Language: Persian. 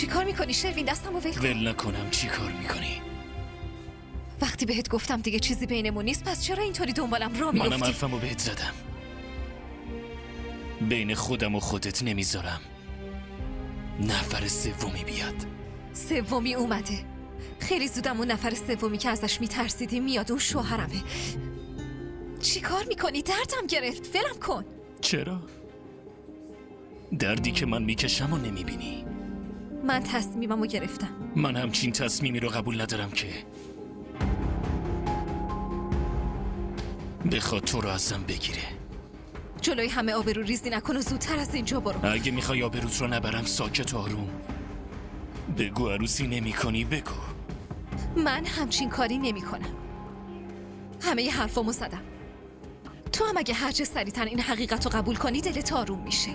چی کار میکنی شروین؟ دستمو ول کن. ول نکنم چی کار میکنی؟ وقتی بهت گفتم دیگه چیزی بینمون نیست، پس چرا اینطوری دنبالم راه میفتی؟ منم حرفمو بهت زدم. بین خودم و خودت نمیذارم نفر سومی بیاد. سومی اومده. خیلی زودم اون نفر سومی که ازش میترسیدی میاد. اون شوهرمه. چی کار میکنی؟ دردم گرفت. ولم کن. چرا؟ دردی که من میکشم و نمیبینی. من تصمیممو گرفتم. من همچین تصمیمی رو قبول ندارم که بخواد تو رو ازم بگیره. جلوی همه آبرو ریزی نکن و زودتر از اینجا برو. اگه میخوای آبروت رو نبرم ساکت و آروم بگو. عروسی نمی کنی بگو. من همچین کاری نمی کنم. همه ی حرفامو زدم. تو هم اگه هرچه سریعتر این حقیقت رو قبول کنی دلت آروم میشه.